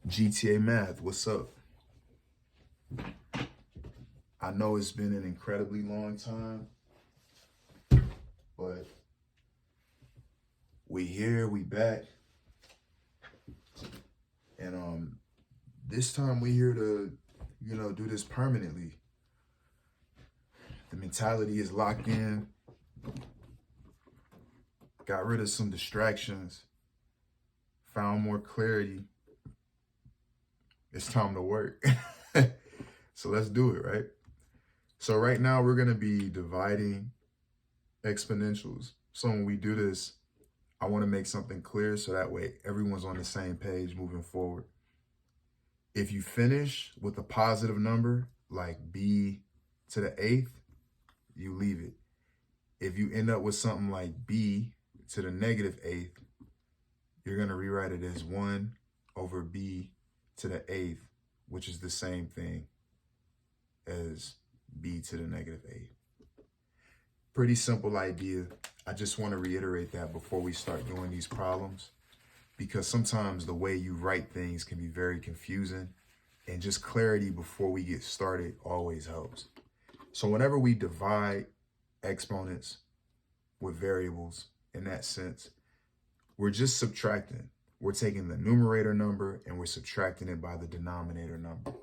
GTA Math, what's up? I know it's been an incredibly long time, but we here, we back. And this time we here to, do this permanently. The mentality is locked in. Got rid of some distractions. Found more clarity. It's time to work. So let's do it, right? So right now we're gonna be dividing exponentials. So when we do this, I wanna make something clear so that way everyone's on the same page moving forward. If you finish with a positive number, like b to the 8th, you leave it. If you end up with something like b to the negative 8th, you're gonna rewrite it as 1 over b to the 8th, which is the same thing as b to the negative 8th. Pretty simple idea. I just want to reiterate that before we start doing these problems, because sometimes the way you write things can be very confusing, and just clarity before we get started always helps. So whenever we divide exponents with variables in that sense, we're just subtracting. We're taking the numerator number and we're subtracting it by the denominator number.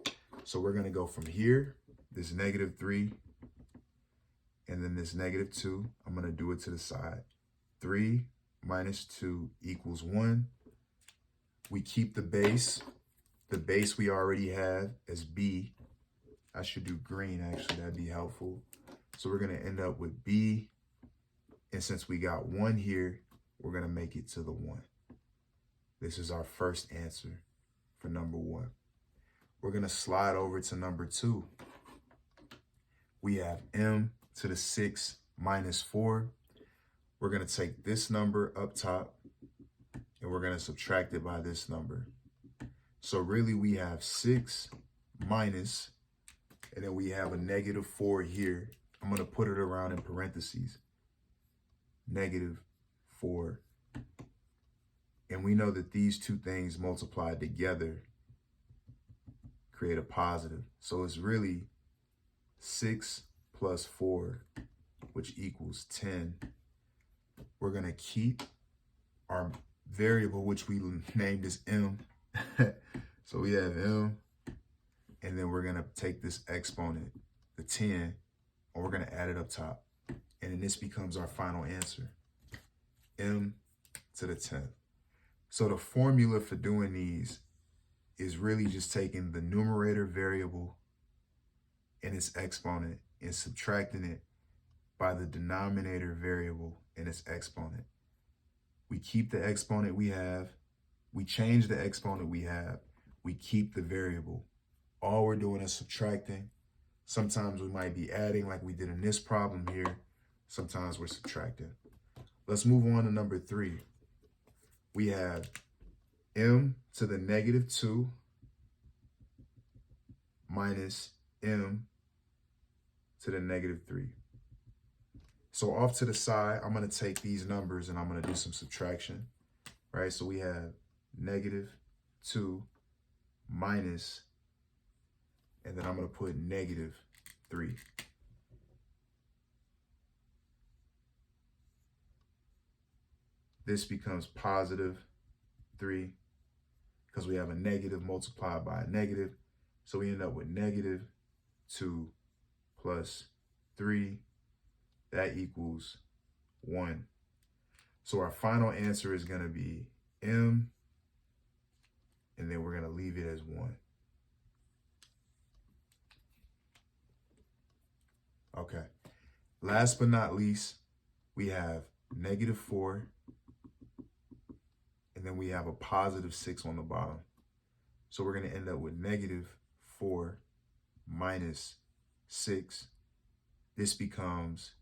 So we're going to go from here, this -3, and then this -2. I'm going to do it to the side. 3 minus 2 equals 1. We keep the base. The base we already have as b. I should do green, actually. That'd be helpful. So we're going to end up with b. And since we got 1 here, we're going to make it to the 1. This is our first answer for number 1. We're going to slide over to number 2. We have m to the 6 minus 4. We're going to take this number up top and we're going to subtract it by this number. So really we have 6 minus, and then we have a -4 here. I'm going to put it around in parentheses. -4. And we know that these two things multiplied together create a positive. So it's really 6 plus 4, which equals 10. We're going to keep our variable, which we named as m. So we have m, and then we're going to take this exponent, the 10, and we're going to add it up top. And then this becomes our final answer, m to the 10th. So the formula for doing these is really just taking the numerator variable and its exponent and subtracting it by the denominator variable and its exponent. We keep the exponent we have. We change the exponent we have. We keep the variable. All we're doing is subtracting. Sometimes we might be adding like we did in this problem here. Sometimes we're subtracting. Let's move on to number 3. We have m to the -2 minus m to the -3. So off to the side, I'm going to take these numbers and I'm going to do some subtraction, right? So we have -2 minus, and then I'm going to put -3. This becomes +3 because we have a negative multiplied by a negative. So we end up with -2 plus 3. That equals 1. So our final answer is going to be m, and then we're going to leave it as 1. Okay. Last but not least, we have -4. And then we have a +6 on the bottom. So we're going to end up with -4 minus 6. This becomes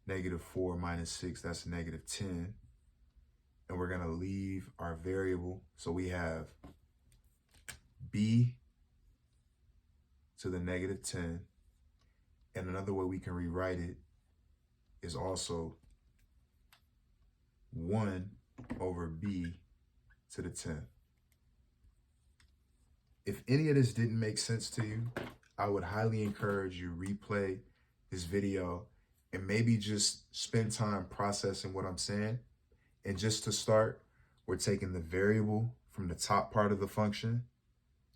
-4 minus 6, that's -10. And we're going to leave our variable. So we have b to the -10. And another way we can rewrite it is also 1 over b to the 10th. If any of this didn't make sense to you, I would highly encourage you replay this video and maybe just spend time processing what I'm saying. And just to start, we're taking the variable from the top part of the function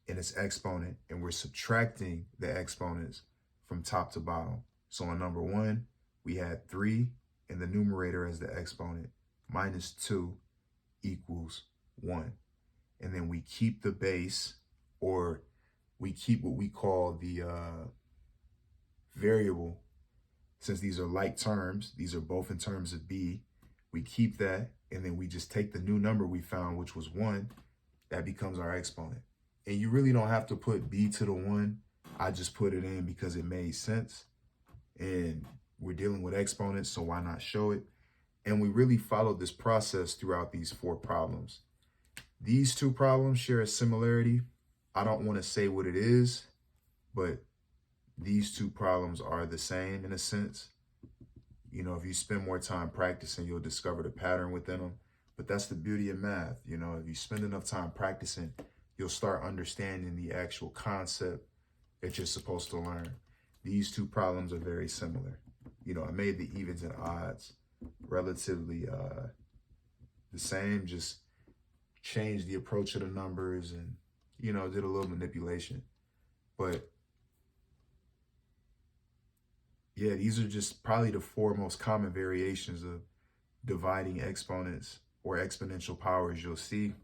and its exponent, and we're subtracting the exponents from top to bottom. So on number 1, we had 3 in the numerator as the exponent, minus 2 equals 1. And then we keep the base, or we keep what we call the variable. Since these are like terms, these are both in terms of b, we keep that, and then we just take the new number we found, which was 1, that becomes our exponent. And you really don't have to put b to the 1. I just put it in because it made sense. And we're dealing with exponents, so why not show it? And we really followed this process throughout these 4 problems. These 2 problems share a similarity. I don't want to say what it is, but these 2 problems are the same in a sense. You know, if you spend more time practicing, you'll discover the pattern within them. But that's the beauty of math. You know, if you spend enough time practicing, you'll start understanding the actual concept that you're supposed to learn. These 2 problems are very similar. You know, I made the evens and odds relatively the same, just changed the approach of the numbers and, you know, did a little manipulation. But yeah, these are just probably the 4 most common variations of dividing exponents or exponential powers you'll see.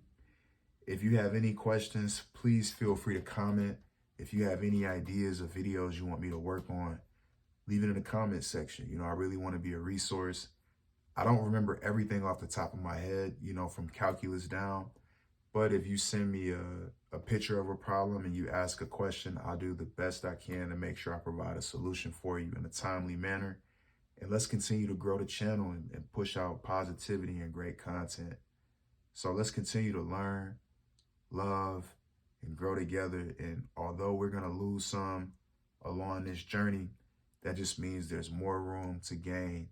If you have any questions, please feel free to comment. If you have any ideas of videos you want me to work on, leave it in the comment section. You know, I really want to be a resource. I don't remember everything off the top of my head, you know, from calculus down. But if you send me a picture of a problem and you ask a question, I'll do the best I can to make sure I provide a solution for you in a timely manner. And let's continue to grow the channel and push out positivity and great content. So let's continue to learn, love, and grow together. And although we're going to lose some along this journey, that just means there's more room to gain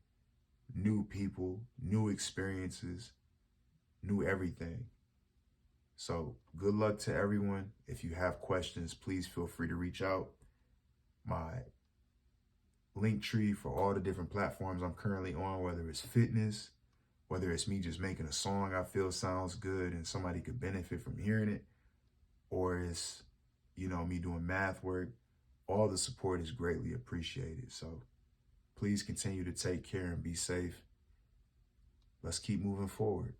new people, new experiences, new everything. So good luck to everyone. If you have questions, please feel free to reach out. My link tree for all the different platforms I'm currently on, whether it's fitness, whether it's me just making a song I feel sounds good and somebody could benefit from hearing it, or it's, you know, me doing math work, all the support is greatly appreciated. So please continue to take care and be safe. Let's keep moving forward.